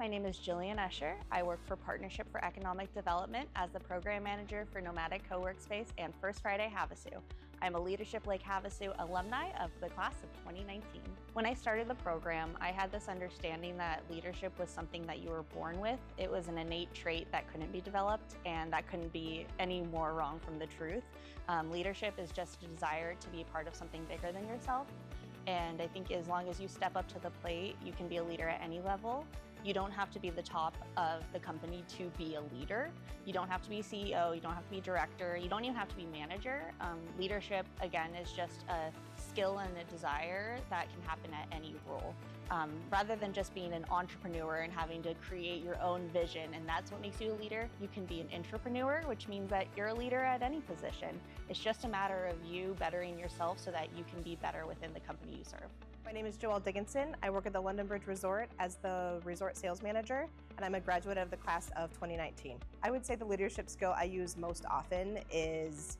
My name is Jillian Escher. I work for Partnership for Economic Development as the Program Manager for Nomadic Co-Workspace and First Friday Havasu. I'm a Leadership Lake Havasu alumni of the class of 2019. When I started the program, I had this understanding that leadership was something that you were born with. It was an innate trait that couldn't be developed, and that couldn't be any more wrong from the truth. Leadership is just a desire to be part of something bigger than yourself. And I think as long as you step up to the plate, you can be a leader at any level. You don't have to be the top of the company to be a leader. You don't have to be CEO, you don't have to be director, you don't even have to be manager. Leadership, again, is just a skill and a desire that can happen at any role. Rather than just being an entrepreneur and having to create your own vision, and that's what makes you a leader, you can be an intrapreneur, which means that you're a leader at any position. It's just a matter of you bettering yourself so that you can be better within the company you serve. My name is Joelle Dickinson. I work at the London Bridge Resort as the resort sales manager, and I'm a graduate of the class of 2019. I would say the leadership skill I use most often is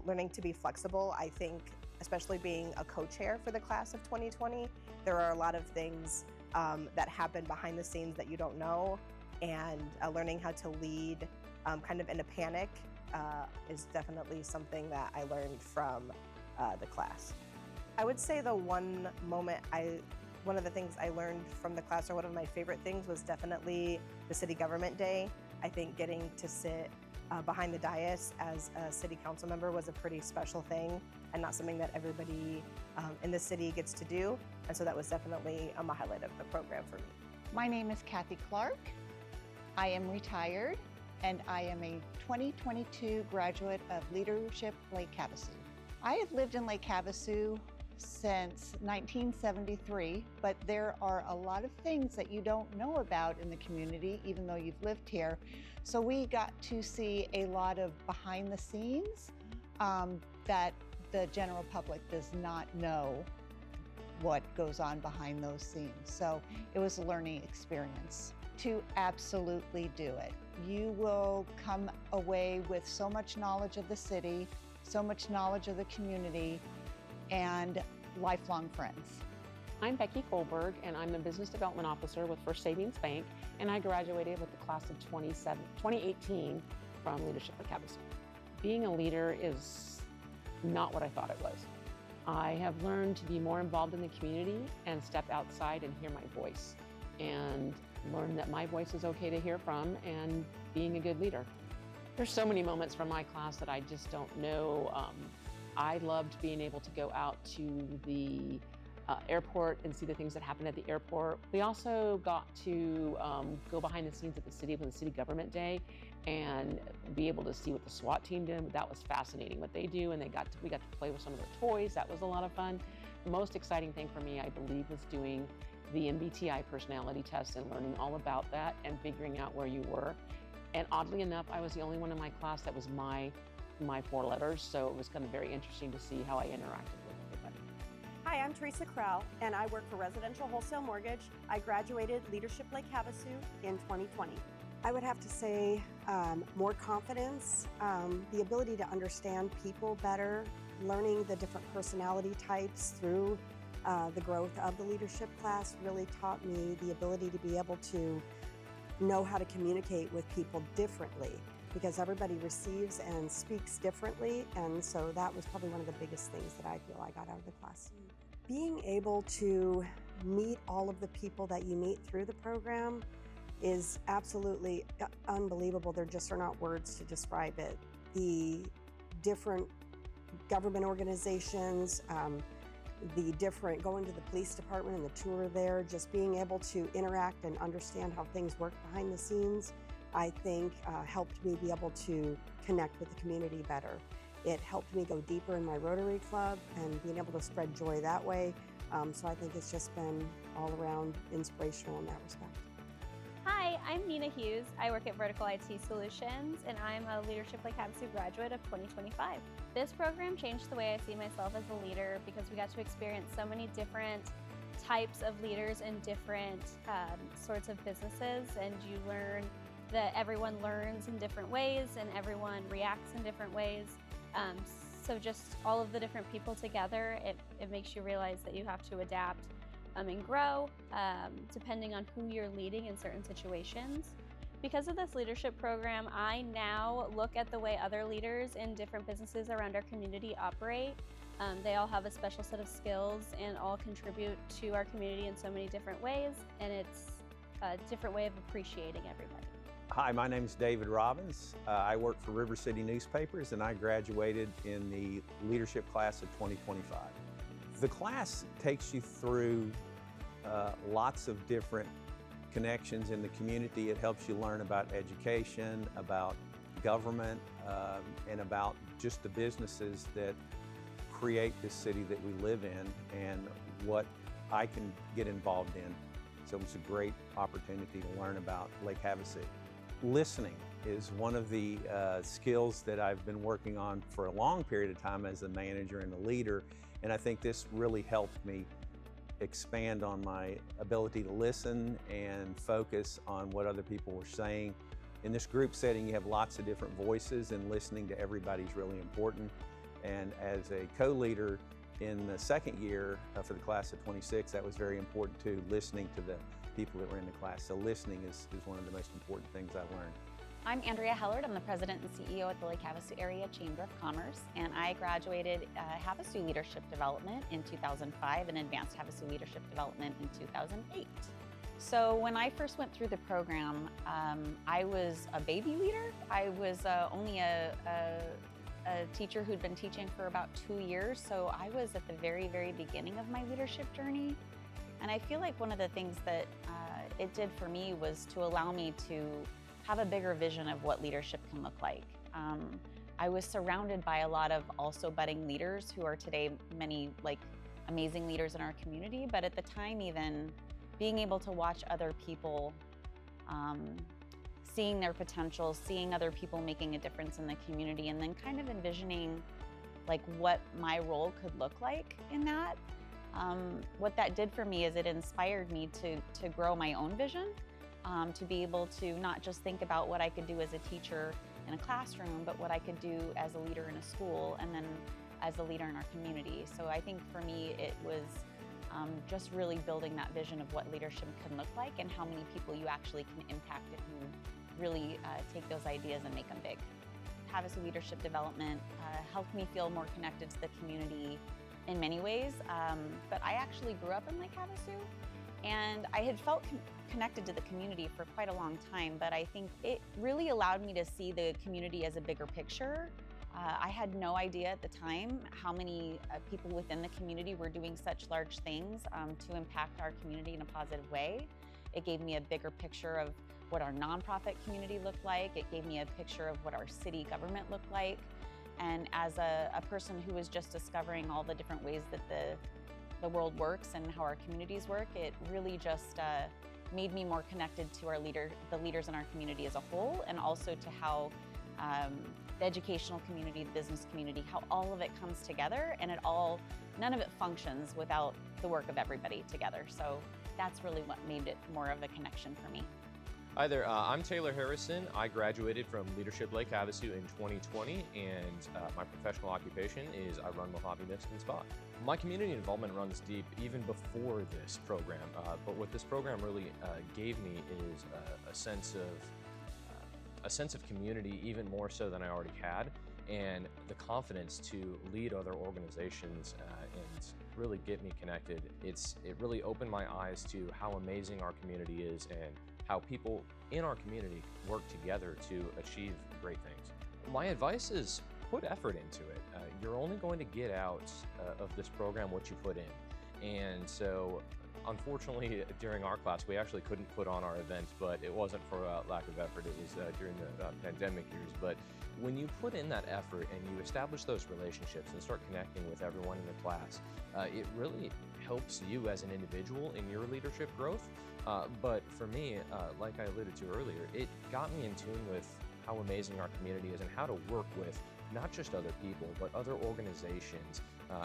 learning to be flexible. I think, especially being a co-chair for the class of 2020, there are a lot of things that happen behind the scenes that you don't know, and learning how to lead kind of in a panic is definitely something that I learned from the class. I would say the one of the things I learned from the class, or one of my favorite things, was definitely the city government day. I think getting to sit behind the dais as a city council member was a pretty special thing, and not something that everybody in the city gets to do. And so that was definitely a highlight of the program for me. My name is Kathy Clark. I am retired, and I am a 2022 graduate of Leadership Lake Havasu. I have lived in Lake Havasu since 1973, but there are a lot of things that you don't know about in the community, even though you've lived here. So we got to see a lot of behind the scenes that the general public does not know what goes on behind those scenes. So it was a learning experience to absolutely do it. You will come away with so much knowledge of the city, so much knowledge of the community, and lifelong friends. I'm Becky Kohlberg, and I'm the Business Development Officer with First Savings Bank, and I graduated with the class of 2018 from Leadership Lake Havasu. Being a leader is not what I thought it was. I have learned to be more involved in the community and step outside and hear my voice, and learn that my voice is okay to hear from, and being a good leader. There's so many moments from my class that I just don't know. I loved being able to go out to the airport and see the things that happen at the airport. We also got to go behind the scenes at the city with the city government day and be able to see what the SWAT team did. That was fascinating what they do, and we got to play with some of their toys. That was a lot of fun. The most exciting thing for me, I believe, was doing the MBTI personality test and learning all about that and figuring out where you were. And oddly enough, I was the only one in my class that was my 4 letters, so it was kind of very interesting to see how I interacted with everybody. Hi, I'm Teresa Crowell, and I work for Residential Wholesale Mortgage. I graduated Leadership Lake Havasu in 2020. I would have to say more confidence, the ability to understand people better, learning the different personality types through the growth of the leadership class really taught me the ability to be able to know how to communicate with people differently, because everybody receives and speaks differently, and so that was probably one of the biggest things that I feel I got out of the class. Being able to meet all of the people that you meet through the program is absolutely unbelievable. There just are not words to describe it. The different government organizations, going to the police department and the tour there, just being able to interact and understand how things work behind the scenes, I think helped me be able to connect with the community better. It helped me go deeper in my Rotary Club and being able to spread joy that way. So I think it's just been all around inspirational in that respect. Hi, I'm Nina Hughes. I work at Vertical IT Solutions, and I'm a Leadership Lake Havasu graduate of 2025. This program changed the way I see myself as a leader because we got to experience so many different types of leaders in different sorts of businesses, and you learn that everyone learns in different ways and everyone reacts in different ways. So just all of the different people together, it makes you realize that you have to adapt and grow, depending on who you're leading in certain situations. Because of this leadership program, I now look at the way other leaders in different businesses around our community operate. They all have a special set of skills and all contribute to our community in so many different ways, and it's a different way of appreciating everybody. Hi, my name is David Robbins. I work for River City Newspapers, and I graduated in the leadership class of 2025. The class takes you through lots of different connections in the community. It helps you learn about education, about government, and about just the businesses that create this city that we live in and what I can get involved in. So it's a great opportunity to learn about Lake Havasu. Listening is one of the skills that I've been working on for a long period of time as a manager and a leader, and I think this really helped me expand on my ability to listen and focus on what other people were saying. In this group setting, you have lots of different voices, and listening to everybody is really important. And as a co-leader in the second year for the class of 26, that was very important too, listening to the people that were in the class. So listening is one of the most important things I learned. I'm Andrea Hellard. I'm the president and CEO at the Lake Havasu Area Chamber of Commerce, and I graduated Havasu Leadership Development in 2005 and Advanced Havasu Leadership Development in 2008. So when I first went through the program, I was a baby leader. I was only a teacher who'd been teaching for about 2 years, so I was at the very, very beginning of my leadership journey. And I feel like one of the things that it did for me was to allow me to have a bigger vision of what leadership can look like. I was surrounded by a lot of also budding leaders who are today many amazing leaders in our community, but at the time even being able to watch other people seeing their potential, seeing other people making a difference in the community, and then kind of envisioning what my role could look like in that. What that did for me is it inspired me to grow my own vision, to be able to not just think about what I could do as a teacher in a classroom, but what I could do as a leader in a school, and then as a leader in our community. So I think for me it was just really building that vision of what leadership can look like and how many people you actually can impact if you really take those ideas and make them big. Havasu Leadership Development helped me feel more connected to the community in many ways, but I actually grew up in Lake Havasu, and I had felt connected to the community for quite a long time, but I think it really allowed me to see the community as a bigger picture. I had no idea at the time how many people within the community were doing such large things to impact our community in a positive way. It gave me a bigger picture of what our nonprofit community looked like. It gave me a picture of what our city government looked like. And as a person who was just discovering all the different ways that the world works and how our communities work, it really just made me more connected to the leaders in our community as a whole, and also to how the educational community, the business community, how all of it comes together, and none of it functions without the work of everybody together. So that's really what made it more of a connection for me. Hi there, I'm Taylor Harrison. I graduated from Leadership Lake Havasu in 2020, and my professional occupation is I run Mojave Mist and Spa. My community involvement runs deep even before this program, but what this program really gave me is a sense of community, even more so than I already had, and the confidence to lead other organizations and really get me connected. It really opened my eyes to how amazing our community is and how people in our community work together to achieve great things. My advice is put effort into it. You're only going to get out of this program what you put in. And so unfortunately, during our class, we actually couldn't put on our event, but it wasn't for lack of effort. It was during the pandemic years. But when you put in that effort and you establish those relationships and start connecting with everyone in the class, it really helps you as an individual in your leadership growth. But for me, like I alluded to earlier, it got me in tune with how amazing our community is and how to work with not just other people, but other organizations,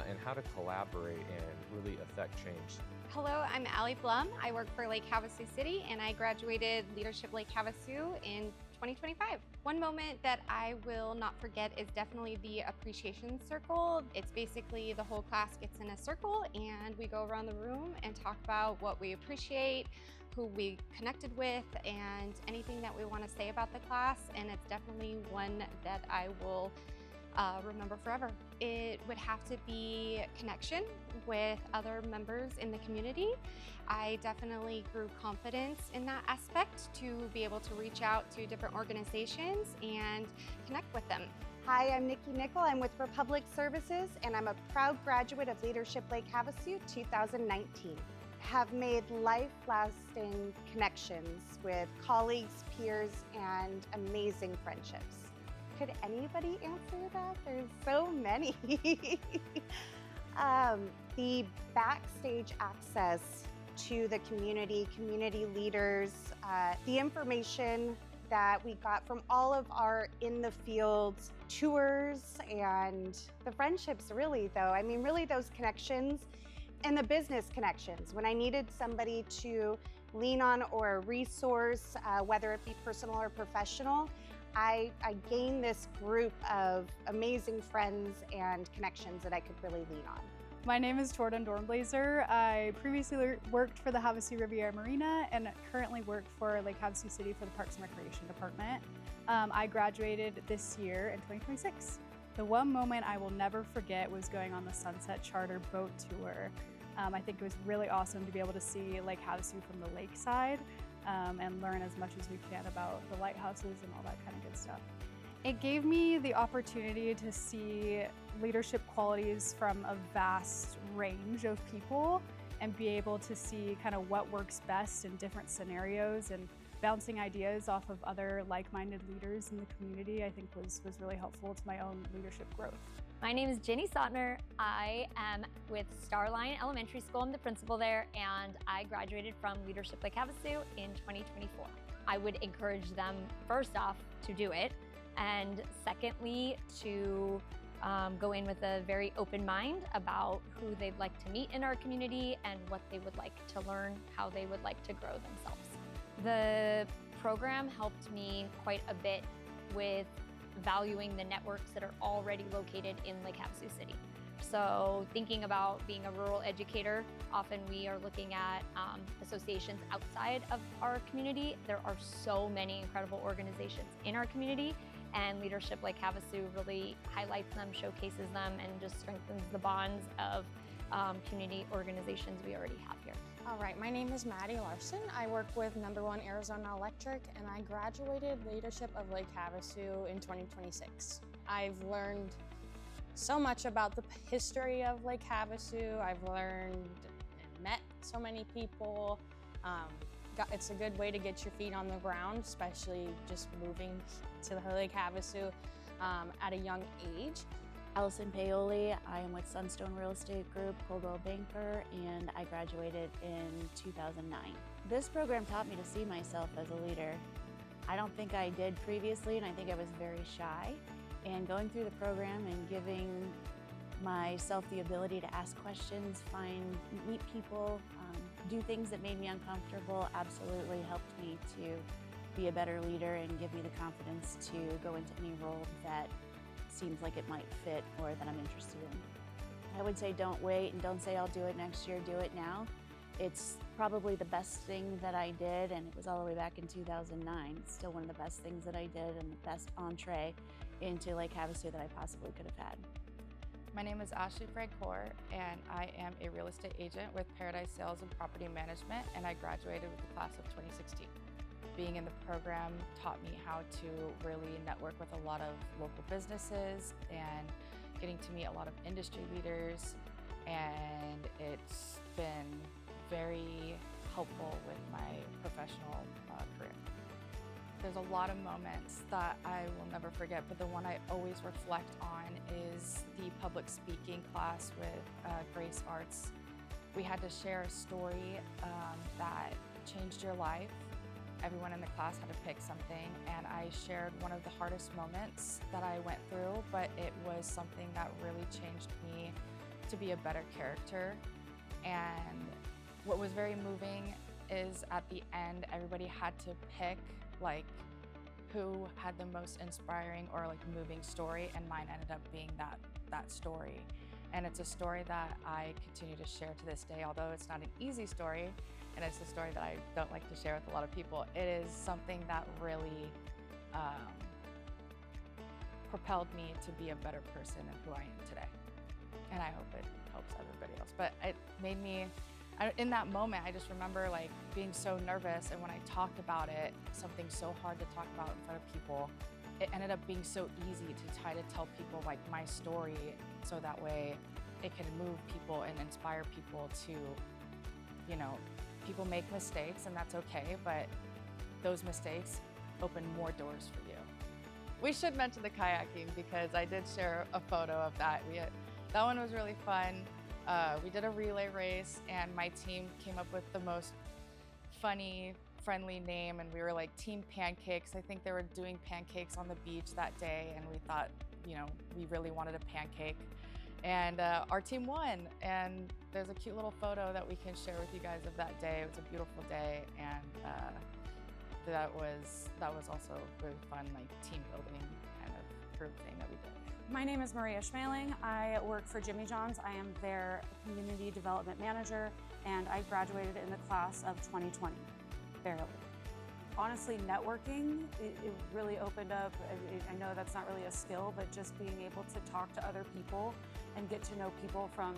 and how to collaborate and really affect change. Hello, I'm Allie Blum. I work for Lake Havasu City, and I graduated Leadership Lake Havasu in 2025. One moment that I will not forget is definitely the appreciation circle. It's basically the whole class gets in a circle and we go around the room and talk about what we appreciate, who we connected with, and anything that we want to say about the class. And it's definitely one that I will remember forever. It would have to be connection with other members in the community. I definitely grew confidence in that aspect to be able to reach out to different organizations and connect with them. Hi, I'm Nikki Nickel. I'm with Republic Services, and I'm a proud graduate of Leadership Lake Havasu 2019. Have made life-lasting connections with colleagues, peers, and amazing friendships. Could anybody answer that? There's so many. The backstage access to the community leaders, the information that we got from all of our in the field tours, and the friendships really though. I mean, really those connections and the business connections. When I needed somebody to lean on or a resource, whether it be personal or professional, I gained this group of amazing friends and connections that I could really lean on. My name is Jordan Dornblazer. I previously worked for the Havasu Riviera Marina and currently work for Lake Havasu City for the Parks and Recreation Department. I graduated this year in 2026. The one moment I will never forget was going on the Sunset Charter boat tour. I think it was really awesome to be able to see Lake Havasu from the lakeside and learn as much as we can about the lighthouses and all that kind of good stuff. It gave me the opportunity to see leadership qualities from a vast range of people and be able to see kind of what works best in different scenarios, and bouncing ideas off of other like-minded leaders in the community I think was really helpful to my own leadership growth. My name is Jenny Sautner. I am with Starline Elementary School. I'm the principal there, and I graduated from Leadership Lake Havasu in 2024. I would encourage them, first off, to do it, and secondly, to go in with a very open mind about who they'd like to meet in our community and what they would like to learn, how they would like to grow themselves. The program helped me quite a bit with valuing the networks that are already located in Lake Havasu City. So thinking about being a rural educator, often we are looking at associations outside of our community. There are so many incredible organizations in our community, and Leadership Lake Havasu really highlights them, showcases them, and just strengthens the bonds of community organizations we already have here. All right, my name is Maddie Larson. I work with No. 1 Arizona Electric, and I graduated Leadership of Lake Havasu in 2026. I've learned so much about the history of Lake Havasu. I've learned and met so many people. It's a good way to get your feet on the ground, especially just moving to Lake Havasu at a young age. Allison Paoli. I am with Sunstone Real Estate Group, Coldwell Banker, and I graduated in 2009. This program taught me to see myself as a leader. I don't think I did previously, and I think I was very shy. And going through the program and giving myself the ability to ask questions, meet people, do things that made me uncomfortable absolutely helped me to be a better leader and give me the confidence to go into any role that seems like it might fit or that I'm interested in. I would say don't wait and don't say I'll do it next year, do it now. It's probably the best thing that I did, and it was all the way back in 2009. It's still one of the best things that I did and the best entree into Lake Havasu that I possibly could have had. My name is Ashley Francoeur, and I am a real estate agent with Paradise Sales and Property Management, and I graduated with the class of 2016. Being in the program taught me how to really network with a lot of local businesses and getting to meet a lot of industry leaders, and it's been very helpful with my professional career. There's a lot of moments that I will never forget, but the one I always reflect on is the public speaking class with Grace Arts. We had to share a story that changed your life. Everyone in the class had to pick something, and I shared one of the hardest moments that I went through, but it was something that really changed me to be a better character. And what was very moving is at the end, everybody had to pick like who had the most inspiring or like moving story, and mine ended up being that story. And it's a story that I continue to share to this day, although it's not an easy story, and it's a story that I don't like to share with a lot of people. It is something that really propelled me to be a better person than who I am today. And I hope it helps everybody else. But it made me, in that moment, I just remember like being so nervous, and when I talked about it, something so hard to talk about in front of people, it ended up being so easy to try to tell people like my story, so that way it can move people and inspire people to, you know, people make mistakes and that's okay, but those mistakes open more doors for you. We should mention the kayaking because I did share a photo of that. That one was really fun. We did a relay race and my team came up with the most funny, friendly name, and we were like Team Pancakes. I think they were doing pancakes on the beach that day, and we thought, you know, we really wanted a pancake. And our team won, and there's a cute little photo that we can share with you guys of that day. It was a beautiful day, and that was also really fun, like team building kind of group thing that we did. My name is Maria Schmaling. I work for Jimmy John's. I am their Community Development Manager, and I graduated in the class of 2020, barely. Honestly, networking, it really opened up. I know that's not really a skill, but just being able to talk to other people and get to know people from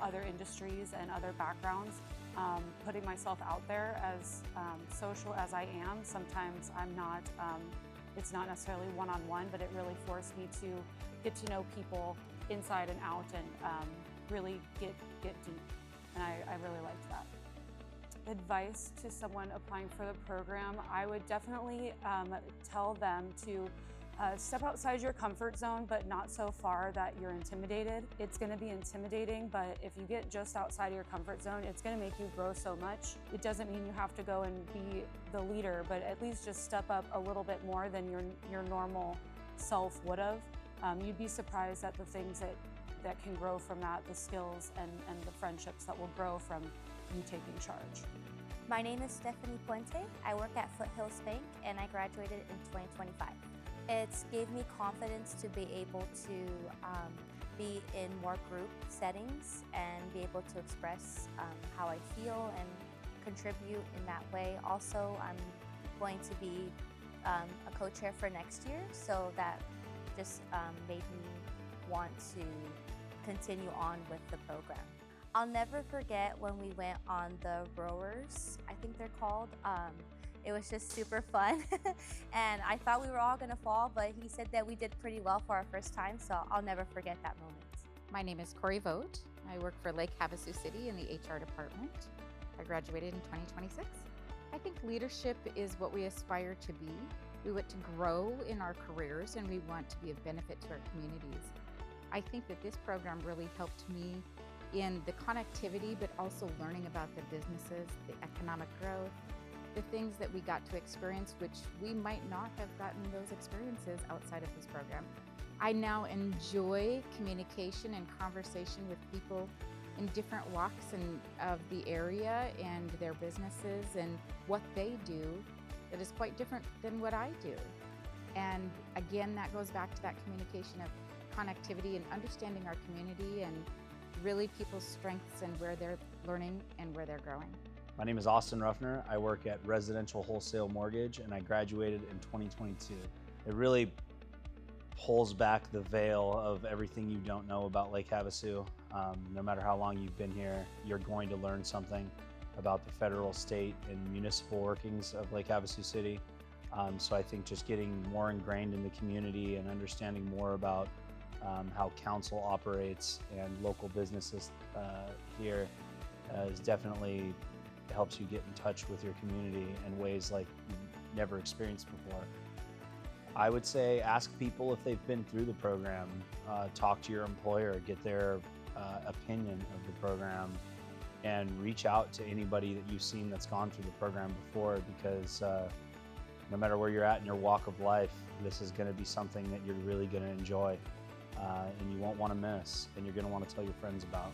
other industries and other backgrounds, putting myself out there as social as I am. Sometimes I'm not, it's not necessarily one-on-one, but it really forced me to get to know people inside and out and really get deep. And I really liked that. Advice to someone applying for the program, I would definitely tell them to step outside your comfort zone, but not so far that you're intimidated. It's going to be intimidating, but if you get just outside of your comfort zone, it's going to make you grow so much. It doesn't mean you have to go and be the leader, but at least just step up a little bit more than your normal self would have. You'd be surprised at the things that can grow from that, the skills and the friendships that will grow from you taking charge. My name is Stephanie Puente. I work at Foothills Bank and I graduated in 2025. It's gave me confidence to be able to be in more group settings and be able to express how I feel and contribute in that way. Also, I'm going to be a co-chair for next year, so that just made me want to continue on with the program. I'll never forget when we went on the rowers, I think they're called. It was just super fun. And I thought we were all gonna fall, but he said that we did pretty well for our first time, so I'll never forget that moment. My name is Corey Vogt. I work for Lake Havasu City in the HR department. I graduated in 2026. I think leadership is what we aspire to be. We want to grow in our careers and we want to be of benefit to our communities. I think that this program really helped me in the connectivity, but also learning about the businesses, the economic growth, the things that we got to experience, which we might not have gotten those experiences outside of this program. I now enjoy communication and conversation with people in different walks of the area and their businesses and what they do that is quite different than what I do. And again, that goes back to that communication of connectivity and understanding our community and really people's strengths and where they're learning and where they're growing. My name is Austin Ruffner. I work at Residential Wholesale Mortgage and I graduated in 2022. It really pulls back the veil of everything you don't know about Lake Havasu. No matter how long you've been here, you're going to learn something about the federal, state, and municipal workings of Lake Havasu City. So I think just getting more ingrained in the community and understanding more about how council operates and local businesses here is definitely helps you get in touch with your community in ways like you've never experienced before. I would say ask people if they've been through the program, talk to your employer, get their opinion of the program, and reach out to anybody that you've seen that's gone through the program before, because no matter where you're at in your walk of life, this is going to be something that you're really going to enjoy and you won't want to miss, and you're going to want to tell your friends about.